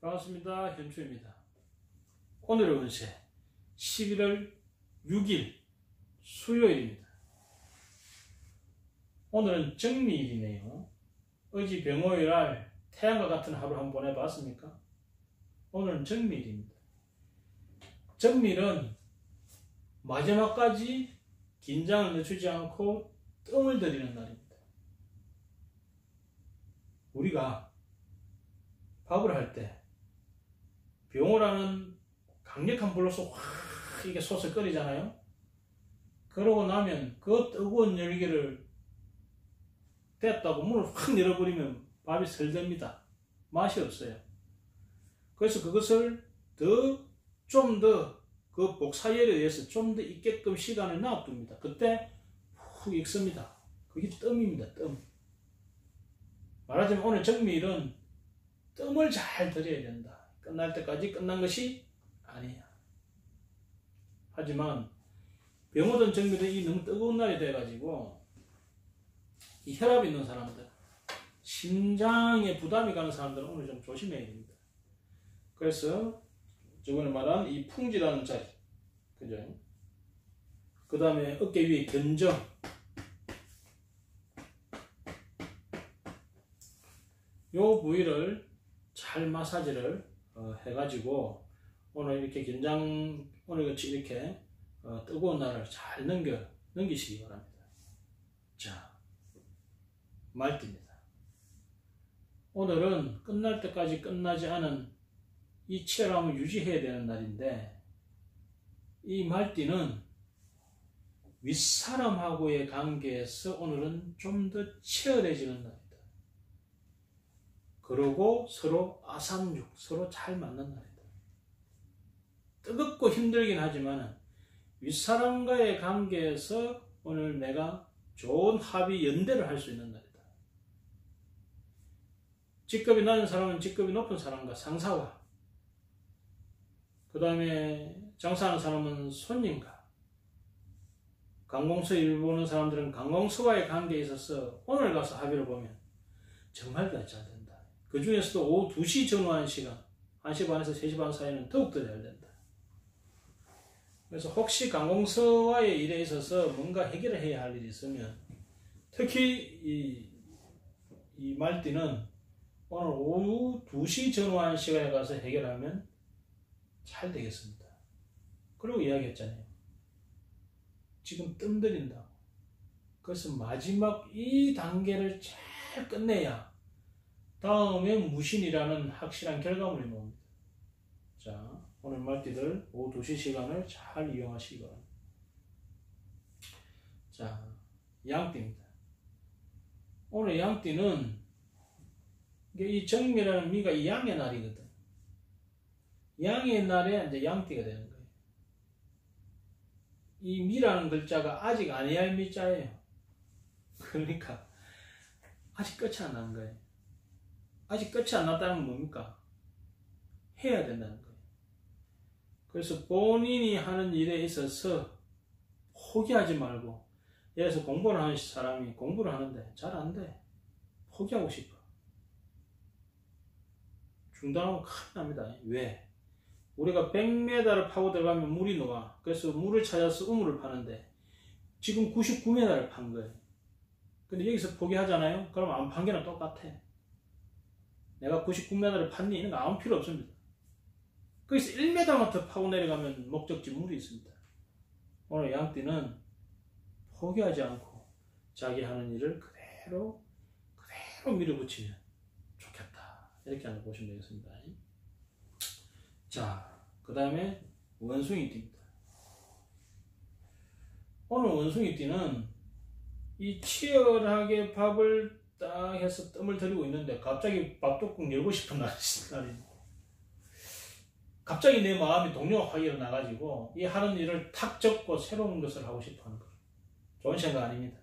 반갑습니다. 현주입니다. 오늘의 운세 11월 6일 수요일입니다. 오늘은 정미일이네요. 어제 병호일날 태양과 같은 하루 한번 보내봤습니까? 오늘은 정미일입니다. 정미일은 마지막까지 긴장을 늦추지 않고 뜸을 들이는 날입니다. 우리가 밥을 할 때 병호라는 강력한 불로서 확 이게 솥을 끓이잖아요. 그러고 나면 그 뜨거운 열기를 뗐다고 문을 확 열어버리면 밥이 설됩니다. 맛이 없어요. 그래서 그것을 좀 더 그 복사열에 의해서 좀 더 익게끔 시간을 놔둡니다. 그때 푹 익습니다. 그게 뜸입니다. 뜸. 말하자면 오늘 정미일은 뜸을 잘 들여야 된다. 끝날 때까지 끝난 것이 아니야. 하지만 병오든 정미든 이 너무 뜨거운 날이 돼가지고 이 혈압이 있는 사람들, 심장에 부담이 가는 사람들은 오늘 좀 조심해야 됩니다. 그래서 저번에 말한 이 풍지라는 자리, 그죠? 그 다음에 어깨 위에 견정, 요 부위를 잘 마사지를 해가지고 오늘 이렇게 오늘같이 이렇게 뜨거운 날을 잘 넘기시기 바랍니다. 자, 말띠입니다. 오늘은 끝날 때까지 끝나지 않은 이 치열함을 유지해야 되는 날인데, 이 말띠는 윗사람하고의 관계에서 오늘은 좀 더 치열해지는 날입니다. 그러고 서로 아삼육, 서로 잘 맞는 날이다. 뜨겁고 힘들긴 하지만 윗사람과의 관계에서 오늘 내가 좋은 합의, 연대를 할 수 있는 날이다. 직급이 낮은 사람은 직급이 높은 사람과 상사와, 그 다음에 장사하는 사람은 손님과, 관공서 일 보는 사람들은 관공서와의 관계에 있어서 오늘 가서 합의를 보면 정말 잘 된다. 그 중에서도 오후 2시 전후한 시간, 1시 반에서 3시 반 사이는 더욱더 잘 된다. 그래서 혹시 관공서와의 일에 있어서 뭔가 해결을 해야 할 일이 있으면, 특히 이 말띠는 오늘 오후 2시 전후한 시간에 가서 해결하면 잘 되겠습니다. 그리고 이야기했잖아요. 지금 뜸 들인다고. 그래서 마지막 이 단계를 잘 끝내야 다음에 무신이라는 확실한 결과물이 나옵니다. 자, 오늘 말띠들 오후 2시 시간을 잘 이용하시기 바랍니다. 자, 양띠입니다. 오늘 양띠는 이 정미라는 미가 이 양의 날이거든. 양의 날에 이제 양띠가 되는 거예요. 이 미라는 글자가 아직 아니할 미자예요. 그러니까 아직 끝이 안 난 거예요. 아직 끝이 안 났다는 건 뭡니까? 해야 된다는 거예요. 그래서 본인이 하는 일에 있어서 포기하지 말고, 예를 들어서 공부를 하는 사람이 공부를 하는데 잘 안 돼. 포기하고 싶어. 중단하면 큰일 납니다. 왜? 우리가 100m를 파고 들어가면 물이 녹아. 그래서 물을 찾아서 우물을 파는데 지금 99m를 판 거예요. 근데 여기서 포기하잖아요? 그럼 안 판 게는 똑같아. 내가 99m를 팠니? 이런 거 아무 필요 없습니다. 거기서 1m만 더 파고 내려가면 목적지 물이 있습니다. 오늘 양띠는 포기하지 않고 자기 하는 일을 그대로 밀어붙이면 좋겠다. 이렇게 한번 보시면 되겠습니다. 자, 그 다음에 원숭이띠입니다. 오늘 원숭이띠는 이 치열하게 밥을 딱 해서 뜸을 들이고 있는데 갑자기 밥뚜껑 열고 싶은 날입니다. 갑자기 내 마음이 동료가 확 일어나가지고 이 하는 일을 탁 접고 새로운 것을 하고 싶어 하는 거예요. 좋은 생각 아닙니다.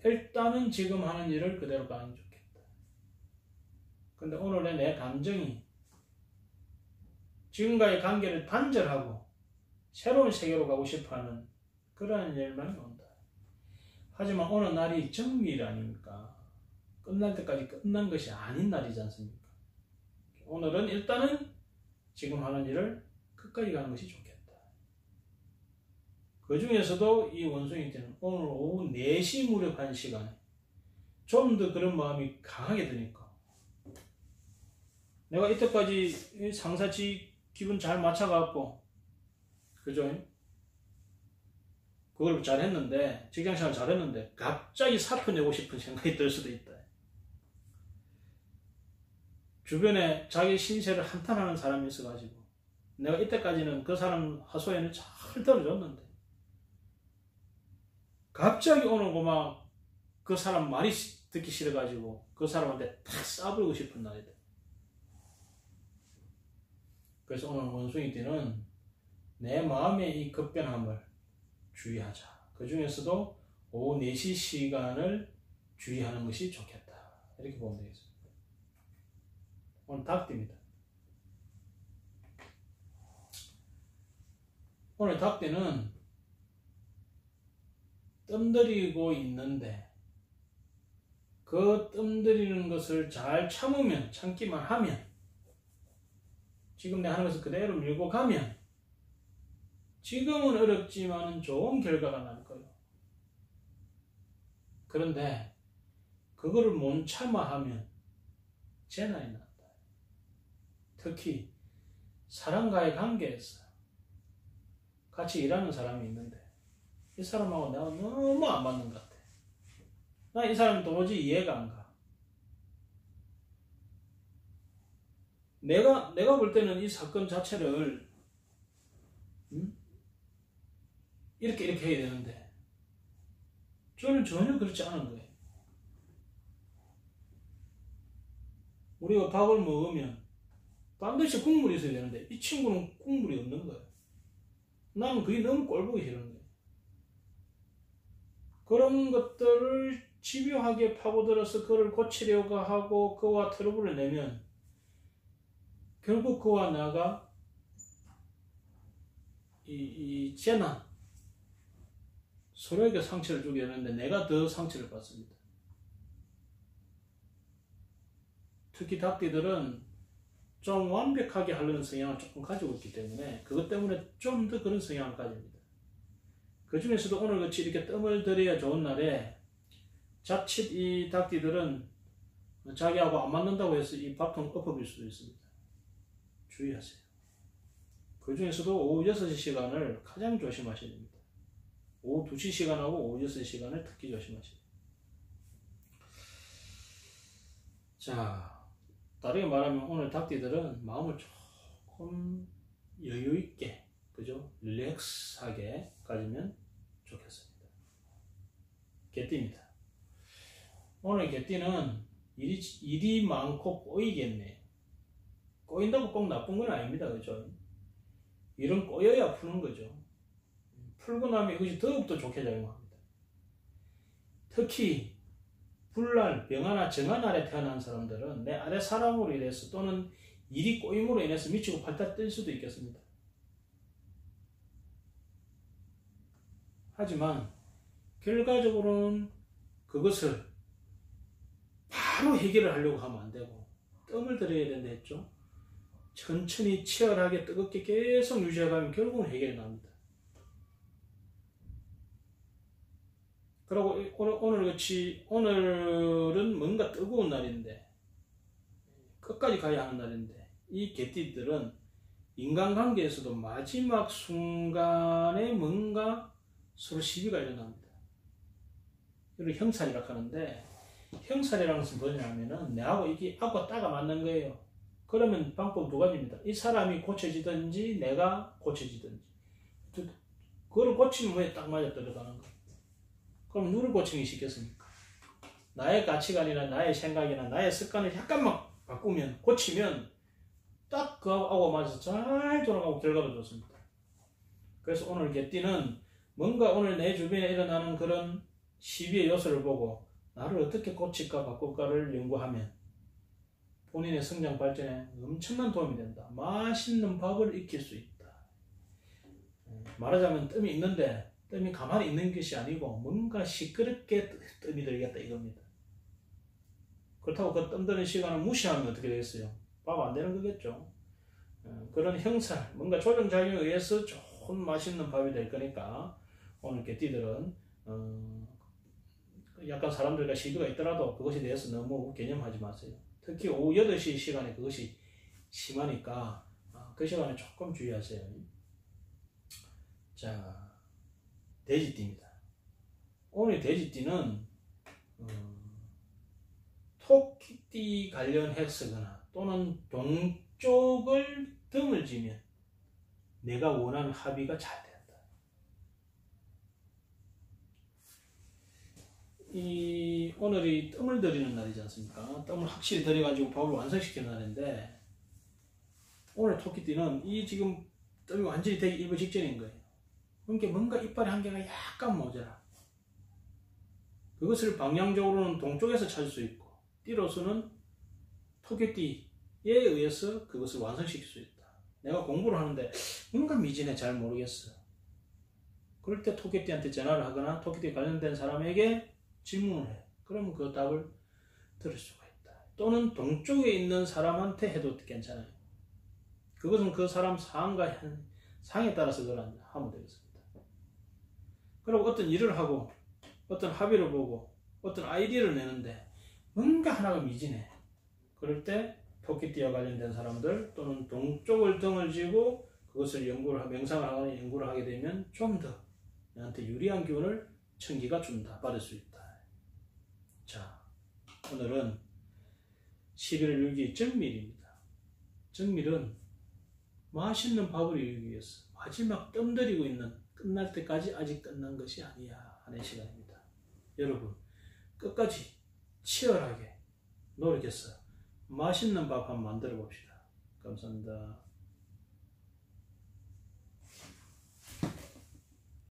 일단은 지금 하는 일을 그대로 가는 게 좋겠다. 근데 오늘의 내 감정이 지금과의 관계를 단절하고 새로운 세계로 가고 싶어하는 그러한 일만 온다. 하지만 오늘 날이 정미일 아닙니까? 끝날 때까지 끝난 것이 아닌 날이지 않습니까? 오늘은 일단은 지금 하는 일을 끝까지 가는 것이 좋겠다. 그 중에서도 이 원숭이 때는 오늘 오후 4시 무렵 한 시간에 좀 더 그런 마음이 강하게 드니까 내가 이때까지 상사지 기분 잘 맞춰갖고 그죠? 그걸 잘했는데 직장생활 잘했는데 갑자기 사표 내고 싶은 생각이 들 수도 있다. 주변에 자기 신세를 한탄하는 사람이 있어가지고 내가 이때까지는 그 사람 하소연을 잘 들어줬는데 갑자기 오는 거막 그 사람 말이 듣기 싫어가지고 그 사람한테 탁 쏴버리고 싶은 날이다. 그래서 오늘 원숭이 때는 내 마음의 이 급변함을 주의하자. 그 중에서도 오후 4시 시간을 주의하는 것이 좋겠다. 이렇게 보면 되겠습니다. 오늘 닭띠입니다. 오늘 닭띠는 뜸들이고 있는데 그 뜸들이는 것을 잘 참기만 하면 지금 내가 하는 것을 그대로 밀고 가면 지금은 어렵지만 좋은 결과가 날 거예요. 그런데 그거를 못 참아 하면 재난이 난다. 특히 사람과의 관계에서 같이 일하는 사람이 있는데 이 사람하고 내가 너무 안 맞는 것 같아. 나 이 사람 도무지 이해가 안 가. 내가 볼 때는 이 사건 자체를 이렇게 해야 되는데 저는 전혀 그렇지 않은 거예요. 우리가 밥을 먹으면 반드시 국물이 있어야 되는데 이 친구는 국물이 없는 거예요. 나는 그게 너무 꼴보기 싫은 거예요. 그런 것들을 집요하게 파고들어서 그걸 고치려고 하고 그와 트러블을 내면 결국 그와 나가 이 재난 서로에게 상처를 주게 되는데 내가 더 상처를 받습니다. 특히 닭띠들은 좀 완벽하게 하려는 성향을 조금 가지고 있기 때문에 그것 때문에 좀 더 그런 성향을 가집니다. 그 중에서도 오늘같이 이렇게 뜸을 들여야 좋은 날에 자칫 이 닭띠들은 자기하고 안 맞는다고 해서 이 밥통 엎어질 수도 있습니다. 주의하세요. 그 중에서도 오후 6시 시간을 가장 조심하셔야 됩니다. 오후 2시 시간하고 오후 6시 시간을 특히 조심하셔야 됩니다. 자, 다르게 말하면 오늘 닭띠들은 마음을 조금 여유있게, 그죠? 릴렉스하게 가지면 좋겠습니다. 개띠입니다. 오늘 개띠는 일이 많고 꼬이겠네요. 꼬인다고 꼭 나쁜 건 아닙니다. 그죠? 일은 꼬여야 푸는 거죠. 풀고 나면 이것이 더욱더 좋게 작용합니다. 특히 불날, 병하나 정한 날에 태어난 사람들은 내 아래 사람으로 인해서 또는 일이 꼬임으로 인해서 미치고 팔딱 뛸 수도 있겠습니다. 하지만 결과적으로는 그것을 바로 해결을 하려고 하면 안 되고 뜸을 들여야 된다 했죠. 천천히 치열하게 뜨겁게 계속 유지해가면 결국은 해결이 납니다. 그리고 오늘은 뭔가 뜨거운 날인데 끝까지 가야 하는 날인데 이 개띠들은 인간관계에서도 마지막 순간에 뭔가 서로 시비가 일어납니다. 이걸 형살이라고 하는데 형살이라는 것은 뭐냐면은 내하고 이게 하고 따가 맞는 거예요. 그러면 방법 두 가지입니다. 이 사람이 고쳐지든지 내가 고쳐지든지 그걸 고치면 왜 딱 맞아 들어가는 거예요. 그럼 누를 고치기 쉽겠습니까? 나의 가치관이나 나의 생각이나 나의 습관을 약간만 바꾸면 고치면 딱 그하고 맞아서 잘 돌아가고 결과도 좋습니다. 그래서 오늘 개띠는 뭔가 오늘 내 주변에 일어나는 그런 시비의 요소를 보고 나를 어떻게 고칠까 바꿀까를 연구하면 본인의 성장 발전에 엄청난 도움이 된다. 맛있는 밥을 익힐 수 있다. 말하자면 뜸이 있는데 뜸이 가만히 있는 것이 아니고 뭔가 시끄럽게 뜸이 들겠다 이겁니다. 그렇다고 그 뜸 드는 시간을 무시하면 어떻게 되겠어요? 밥 안 되는 거겠죠. 그런 형살, 뭔가 조정작용에 의해서 좋은 맛있는 밥이 될 거니까 오늘 개띠들은 약간 사람들과 시비가 있더라도 그것에 대해서 너무 개념하지 마세요. 특히 오후 8시 시간에 그것이 심하니까 그 시간에 조금 주의하세요. 자, 돼지띠입니다. 오늘 돼지띠는 토끼띠 관련해서거나 또는 동쪽을 등을 지면 내가 원하는 합의가 잘 된다. 오늘이 뜸을 들이는 날이지 않습니까? 뜸을 확실히 들여가지고 밥을 완성시키는 날인데 오늘 토끼띠는 이 지금 뜸이 완전히 되기 일부 직전인 거예요. 그러니까 뭔가 이빨의 한계가 약간 모자라. 그것을 방향적으로는 동쪽에서 찾을 수 있고 띠로서는 토끼띠에 의해서 그것을 완성시킬 수 있다. 내가 공부를 하는데 뭔가 미진해 잘 모르겠어. 그럴 때 토끼띠한테 전화를 하거나 토끼띠에 관련된 사람에게 질문을 해. 그러면 그 답을 들을 수가 있다. 또는 동쪽에 있는 사람한테 해도 괜찮아요. 그것은 그 사람 상에 따라서 그걸 하면 되겠습니다. 그리고 어떤 일을 하고 어떤 합의를 보고 어떤 아이디어를 내는데 뭔가 하나가 미진해. 그럴 때 토끼띠와 관련된 사람들 또는 동쪽을 등을 쥐고 그것을 명상을 하거나 연구를 하게 되면 좀 더 나한테 유리한 기운을 천기가 준다. 받을 수 있다. 자, 오늘은 11월 6일 정밀입니다. 정밀은 맛있는 밥을 이루기 위해서 마지막 뜸 들이고 있는 끝날 때까지 아직 끝난 것이 아니야 하는 시간입니다. 여러분 끝까지 치열하게 노력해서 맛있는 밥 한번 만들어 봅시다. 감사합니다.